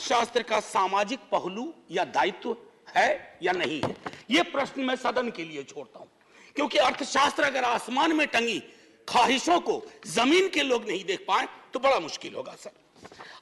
अर्थशास्त्र का सामाजिक पहलू या दायित्व है या नहीं है? यह प्रश्न मैं सदन के लिए छोड़ता हूं, क्योंकि अर्थशास्त्र अगर आसमान में टंगी ख्वाहिशों को जमीन के लोग नहीं देख पाए तो बड़ा मुश्किल होगा सर।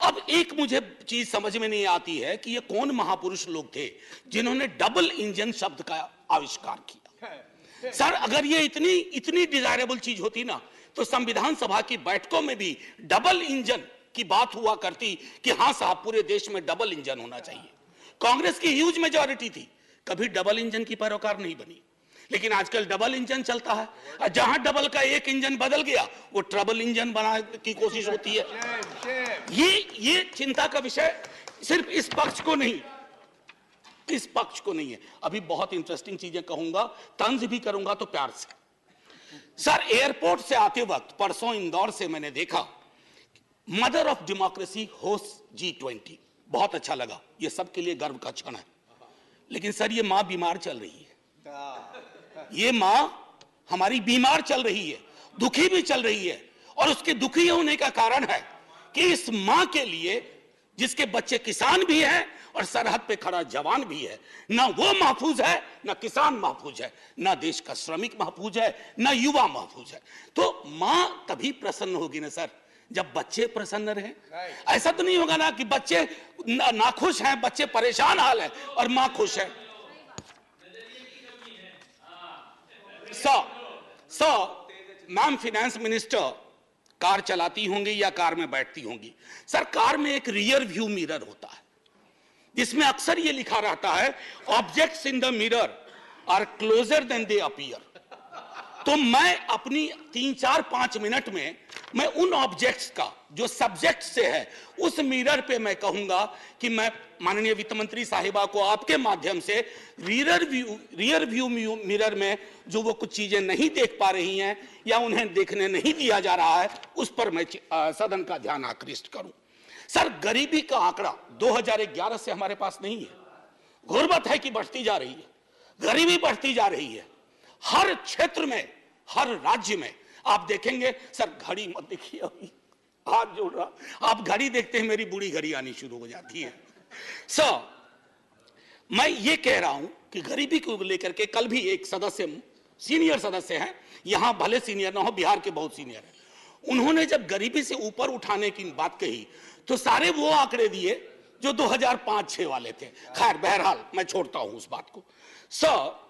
अब एक मुझे चीज समझ में नहीं आती है कि ये कौन महापुरुष लोग थे जिन्होंने डबल इंजन शब्द का आविष्कार किया। सर अगर ये इतनी डिजायरेबल चीज होती ना तो संविधान सभा की बैठकों में भी डबल इंजन की बात हुआ करती कि हां साहब पूरे देश में डबल इंजन होना चाहिए। कांग्रेस की ह्यूज मेजॉरिटी थी, कभी डबल इंजन की पैरोकार नहीं बनी, लेकिन आजकल डबल इंजन चलता है। जहां डबल का एक इंजन बदल गया वो ट्रबल इंजन बनाने की कोशिश होती है। ये चिंता का विषय सिर्फ इस पक्ष को नहीं, इस पक्ष को नहीं है। अभी बहुत इंटरेस्टिंग चीजें कहूंगा, तंज भी करूंगा तो प्यार से। सर एयरपोर्ट से आते वक्त परसों इंदौर से मैंने देखा mother of democracy host G20, बहुत अच्छा लगा, ये सबके लिए गर्व का क्षण है। लेकिन सर ये मां बीमार चल रही है, ये मां हमारी बीमार चल रही है, दुखी भी चल रही है, और उसके दुखी होने का कारण है कि इस मां के लिए जिसके बच्चे किसान भी हैं और सरहद पे खड़ा जवान भी है, ना वो महफूज है, ना किसान महफूज है, ना देश का श्रमिक महफूज है, ना युवा महफूज है। तो मां तभी प्रसन्न होगी ना सर जब बच्चे प्रसन्न रहे। ऐसा तो नहीं होगा ना कि बच्चे नाखुश हैं, बच्चे परेशान हाल है और मां खुश है। मैम फिनेंस मिनिस्टर कार चलाती होंगी या कार में बैठती होंगी। सर कार में एक रियर व्यू मिरर होता है जिसमें अक्सर ये लिखा रहता है objects in the mirror are closer than they appear. तो मैं अपनी 3-4-5 मिनट में मैं उन ऑब्जेक्ट्स का जो सब्जेक्ट से है उस मिरर पे मैं कहूंगा कि मैं माननीय वित्त मंत्री साहिबा को आपके माध्यम से रियर व्यू मिरर में जो वो कुछ चीजें नहीं देख पा रही हैं या उन्हें देखने नहीं दिया जा रहा है उस पर मैं सदन का ध्यान आकृष्ट करूं। सर गरीबी का आंकड़ा 2011 से हमारे पास नहीं है। गुर्बत है कि बढ़ती जा रही है, गरीबी बढ़ती जा रही है हर क्षेत्र में, हर राज्य में। आप देखेंगे सर, घड़ी मत देखिए, अभी हाथ जोड़ रहा, आप घड़ी देखते हैं मेरी बूढ़ी घड़ी आनी शुरू हो जाती है। सर मैं ये कह रहा हूं कि गरीबी को लेकर के कल भी एक सदस्य, सीनियर सदस्य हैं, यहां भले सीनियर ना हो, बिहार के बहुत सीनियर हैं, उन्होंने जब गरीबी से ऊपर उठाने की बात कही तो सारे वो आंकड़े दिए जो 2005-6 वाले थे। खैर बहरहाल मैं छोड़ता हूं उस बात को। सर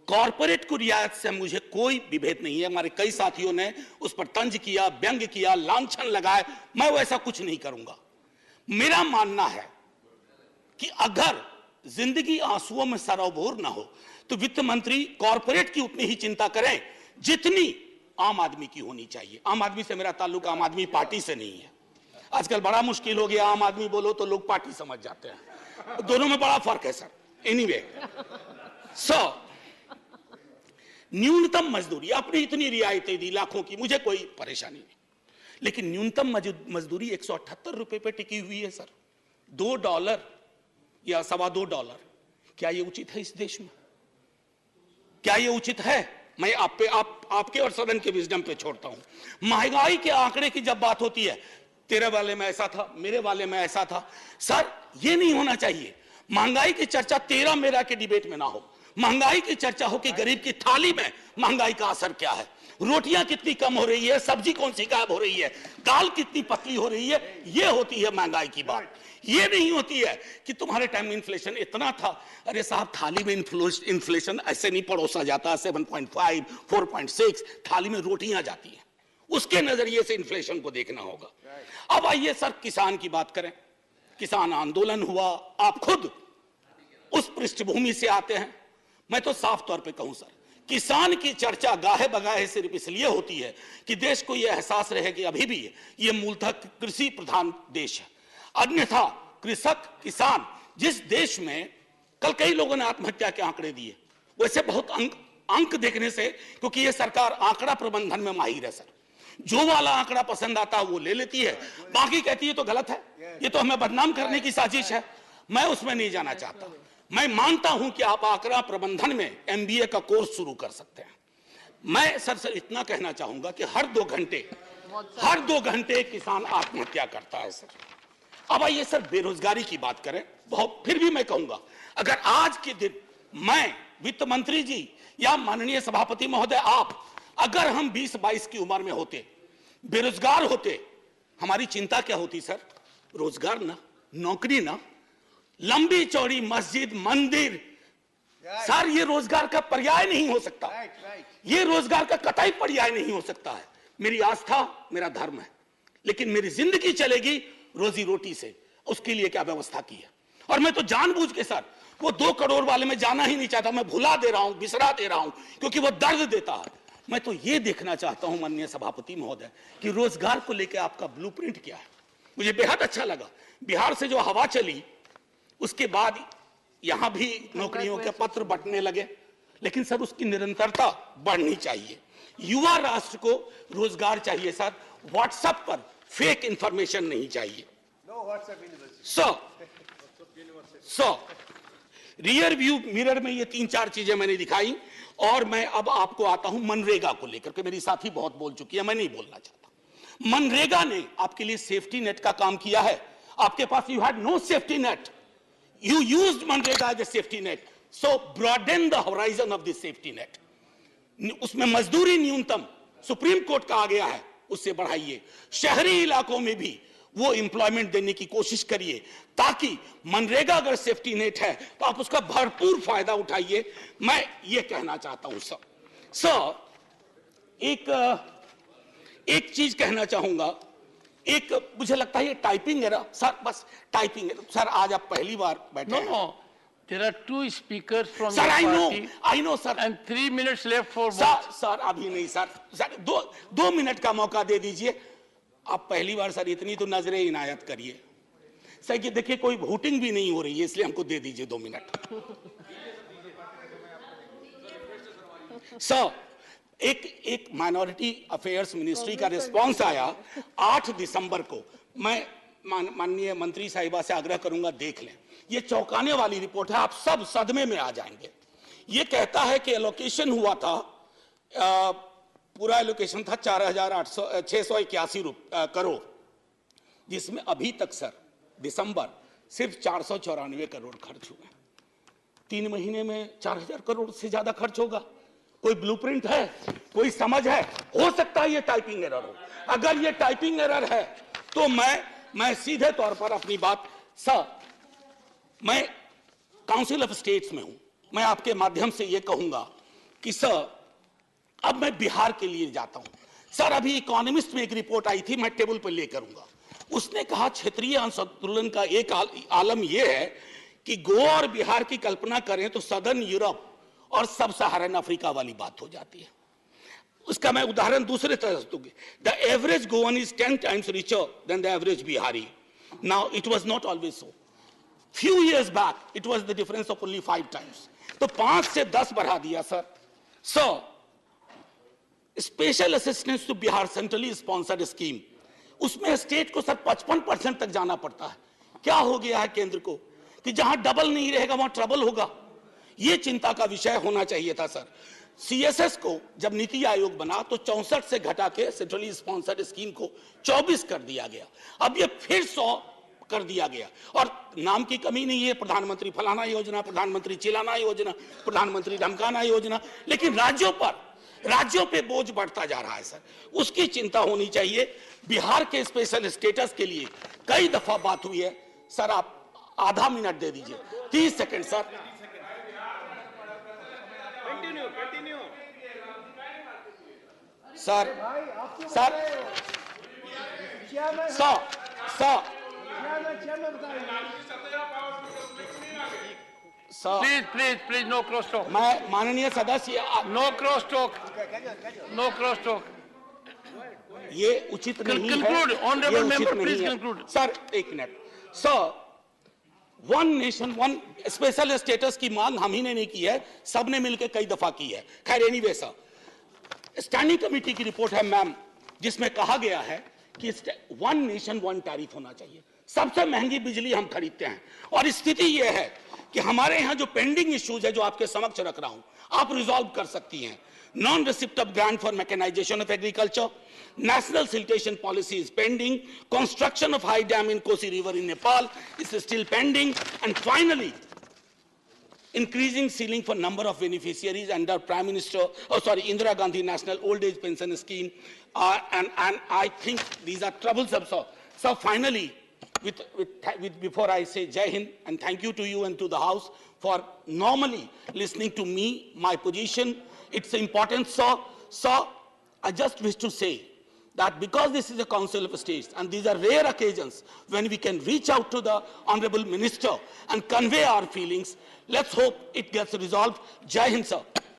कॉर्पोरेट को रियायत से मुझे कोई विभेद नहीं है, हमारे कई साथियों ने उस पर तंज किया, व्यंग किया, लांछन लगाए, मैं वैसा कुछ नहीं करूंगा। मेरा मानना है कि अगर जिंदगी आंसुओं में सरोबोर ना हो तो वित्त मंत्री कॉर्पोरेट की उतनी ही चिंता करें जितनी आम आदमी की होनी चाहिए। आम आदमी से मेरा ताल्लुक आम आदमी पार्टी से नहीं है। आजकल बड़ा मुश्किल हो गया, आम आदमी बोलो तो लोग पार्टी समझ जाते हैं, दोनों में बड़ा फर्क है सर। एनीवे सो न्यूनतम मजदूरी, आपने इतनी रियायतें दी लाखों की, मुझे कोई परेशानी नहीं, लेकिन न्यूनतम मजदूरी 178 रुपए पे टिकी हुई है सर। $2 या $2.25, क्या ये उचित है इस देश में? क्या ये उचित है? मैं आपके और सदन के विजडम पे छोड़ता हूं। महंगाई के आंकड़े की जब बात होती है, तेरे वाले में ऐसा था, मेरे वाले में ऐसा था, सर ये नहीं होना चाहिए। महंगाई की चर्चा तेरा मेरा के डिबेट में ना हो, महंगाई की चर्चा हो कि गरीब की थाली में महंगाई का असर क्या है, रोटियां कितनी कम हो रही है, सब्जी कौन सी गायब हो रही है, दाल कितनी पतली हो रही है, ये होती है महंगाई की बात। ये नहीं होती है कि तुम्हारे टाइम में इन्फ्लेशन इतना था। अरे साहब थाली में इन्फ्लेशन ऐसे नहीं परोसा जाता, 7.5 4.6 थाली में रोटियां जाती हैं, उसके नजरिए से इन्फ्लेशन को देखना होगा। अब आइए सर किसान की बात करें। किसान आंदोलन हुआ, आप खुद उस पृष्ठभूमि से आते हैं। मैं तो साफ तौर पे कहूं सर, किसान की चर्चा गाहे बगाहे सिर्फ इसलिए होती है कि देश को यह एहसास रहे कि अभी भी ये मूलतः कृषि प्रधान देश है। अन्यथा कृषक किसान जिस देश में, कल कई लोगों ने आत्महत्या के आंकड़े दिए, वैसे बहुत अंक देखने से, क्योंकि ये सरकार आंकड़ा प्रबंधन में माहिर है सर, जो वाला आंकड़ा पसंद आता है वो ले लेती है, बाकी कहती है तो गलत है, ये तो हमें बदनाम करने की साजिश है। मैं उसमें नहीं जाना चाहता। मैं मानता हूं कि आप आंकड़ा प्रबंधन में MBA का कोर्स शुरू कर सकते हैं। मैं सर इतना कहना चाहूंगा कि हर 2 घंटे किसान आत्महत्या करता है सर, अब आइए सर बेरोजगारी की बात करें। बहुत फिर भी मैं कहूंगा, अगर आज के दिन मैं, वित्त मंत्री जी या माननीय सभापति महोदय आप, अगर हम 20-22 की उम्र में होते, बेरोजगार होते, हमारी चिंता क्या होती सर? रोजगार ना, नौकरी ना, लंबी चौड़ी मस्जिद मंदिर, सर ये रोजगार का पर्याय नहीं हो सकता। ये रोजगार का कतई पर्याय नहीं हो सकता है। मेरी आस्था मेरा धर्म है, लेकिन मेरी जिंदगी चलेगी रोजी रोटी से। उसके लिए क्या व्यवस्था की है? और मैं तो जानबूझ के सर वो 2 करोड़ वाले में जाना ही नहीं चाहता, मैं भुला दे रहा हूं, बिसरा दे रहा हूं, क्योंकि वो दर्द देता है। मैं तो ये देखना चाहता हूं माननीय सभापति महोदय कि रोजगार को लेकर आपका ब्लूप्रिंट क्या है। मुझे बेहद अच्छा लगा बिहार से जो हवा चली, उसके बाद यहां भी नौकरियों के पत्र बंटने लगे, लेकिन सर उसकी निरंतरता बढ़नी चाहिए। युवा राष्ट्र को रोजगार चाहिए सर, व्हाट्सएप पर फेक इंफॉर्मेशन नहीं चाहिए। रियर व्यू मिरर में ये 3-4 चीजें मैंने दिखाई, और मैं अब आपको आता हूं मनरेगा को लेकर के। मेरी साथी बहुत बोल चुकी है, मैं नहीं बोलना चाहता। मनरेगा ने आपके लिए सेफ्टी नेट का काम किया है। आपके पास you had no safety net, you used MNREGA as a safety net, so broaden the horizon of this safety net. उसमें मजदूरी न्यूनतम सुप्रीम कोर्ट का आ गया है, उससे बढ़ाइए। शहरी इलाकों में भी वो एम्प्लॉयमेंट देने की कोशिश करिए, ताकि मनरेगा अगर सेफ्टी नेट है तो आप उसका भरपूर फायदा उठाइए। मैं ये कहना चाहता हूं सर एक चीज कहना चाहूंगा। एक मुझे लगता है ये टाइपिंग एरर सर, बस टाइपिंग एरर सर। आज आप पहली बार बैठे हैं। No, there are 2 speakers from sir, your party. I know sir. And 3 minutes left for sir, both. Sir अभी नहीं सर, 2 मिनट का मौका दे दीजिए। आप पहली बार सर इतनी तो नजरें इनायत करिए सर, कि देखिए कोई वोटिंग भी नहीं हो रही है, इसलिए हमको दे दीजिए 2 मिनट। सर एक माइनॉरिटी अफेयर्स मिनिस्ट्री का रिस्पांस आया 8 दिसंबर को। मैं माननीय मंत्री साहिबा से आग्रह करूंगा देख लें, ये चौंकाने वाली रिपोर्ट है, आप सब सदमे में आ जाएंगे। ये कहता है कि एलोकेशन हुआ था, पूरा एलोकेशन था 4,681 करोड़, जिसमें अभी तक सर दिसंबर सिर्फ 494 करोड़ खर्च हुए। 3 महीने में 4,000 करोड़ से ज्यादा खर्च होगा। कोई ब्लूप्रिंट है, कोई समझ है? हो सकता है ये टाइपिंग एरर हो। अगर ये टाइपिंग एरर है तो मैं सीधे तौर पर अपनी बात सर, मैं काउंसिल ऑफ स्टेट्स में हूं, मैं आपके माध्यम से ये कहूंगा कि सर अब मैं बिहार के लिए जाता हूं। सर अभी इकोनॉमिस्ट में एक रिपोर्ट आई थी, मैं टेबल पर ले करूंगा। उसने कहा क्षेत्रीय असंतुलन का एक आलम यह है कि गोवा और बिहार की कल्पना करें तो सदर्न यूरोप और सब सहारन अफ्रीका वाली बात हो जाती है। उसका मैं उदाहरण दूसरे तरह से दूंगी। The average Goan is 10 times richer than the average Bihari. Now it was not always so. Few years back it was the difference of only 5 times. तो 5 से 10 बढ़ा दिया sir. Sir special assistance to Bihar centrally sponsored scheme, उसमें state को sir 55% तक जाना पड़ता है। क्या हो गया है केंद्र को कि जहां डबल नहीं रहेगा वहां ट्रबल होगा। ये चिंता का विषय होना चाहिए था सर। सीएसएस को जब नीति आयोग बना तो 64 से घटा के सेंट्रली स्पॉन्सर्ड स्कीम को 24 कर दिया गया। अब ये फिर 100 कर दिया गया, और नाम की कमी नहीं है, प्रधानमंत्री फलाना योजना, प्रधानमंत्री चिलाना योजना, प्रधानमंत्री धमकाना योजना, लेकिन राज्यों पे बोझ बढ़ता जा रहा है सर। उसकी चिंता होनी चाहिए। बिहार के स्पेशल स्टेटस के लिए कई दफा बात हुई है सर, आप आधा मिनट दे दीजिए, 30 second sir. Sir Please, no cross talk. मैं माननीय सदस्य, No cross talk. No cross talk. ये उचित नहीं है। Conclude, honorable ये उचित member, नहीं please है। conclude. Sir 1 minute. Sir 1 nation 1 special status की मांग हम ही ने नहीं की है, सबने मिलकर कई दफा की है। खैर एनीवे सर, स्टैंडिंग कमेटी की रिपोर्ट है मैम, जिसमें कहा गया है कि 1 नेशन 1 टैरिफ होना चाहिए। सबसे महंगी बिजली हम खरीदते हैं। और स्थिति यह है कि हमारे यहाँ जो पेंडिंग इश्यूज है जो आपके समक्ष रख रहा हूं, आप रिजॉल्व कर सकती हैं। Non receipt of grant for mechanisation of agriculture, national siltation policy is pending, construction of high dam in Kosi river in Nepal is still pending, and finally increasing ceiling for number of beneficiaries under Prime Minister, Indira Gandhi National Old Age Pension Scheme, and I think these are troublesome. So finally, before I say Jai Hind, and thank you to you and to the House for normally listening to me, my position, its importance. So I just wish to say that because this is a Council of States and these are rare occasions when we can reach out to the Honorable Minister and convey our feelings, let's hope it gets resolved. Jai Hind, sir.